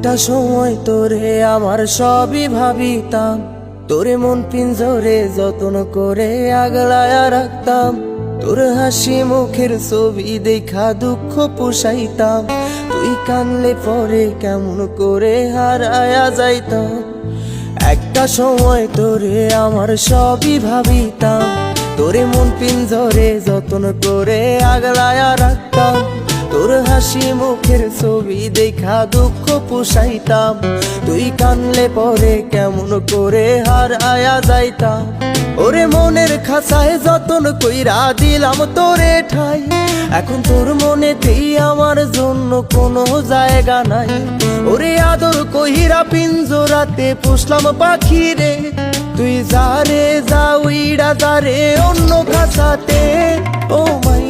একটা সময় তোরে আমার সবই ভাবিতাম, তোরে মন পিঞ্জরে যত্ন করে আগলায়া রাখতাম। তোর হাসি মুখের ছবি দেখা দুঃখ পোষাইতাম, তুই কানলে পরে কেমন করে হারায়া যাইতাম। একটা সময় তোরে আমার সবই ভাবিতাম, তোরে মন পিঞ্জরে যত্ন করে আগলায়া রাখতাম। তোর হাসি মুখের ছবি দেখা দুঃখ পোষাইতাম, তুই কানলে পরে কেমন করে হারায়া যাইতাম। ওরে মনের খাঁচায় যতন কইরা দিলাম তোরে ঠাই, এখন তোর মনেতেই আমার জন্য কোনো জায়গা নাই। ওরে আদর কইরা পিঞ্জরাতে পুষলাম পাখি রে, তুই যারে যা উইড়া যারে অন্য খাঁচাতে। ও মাই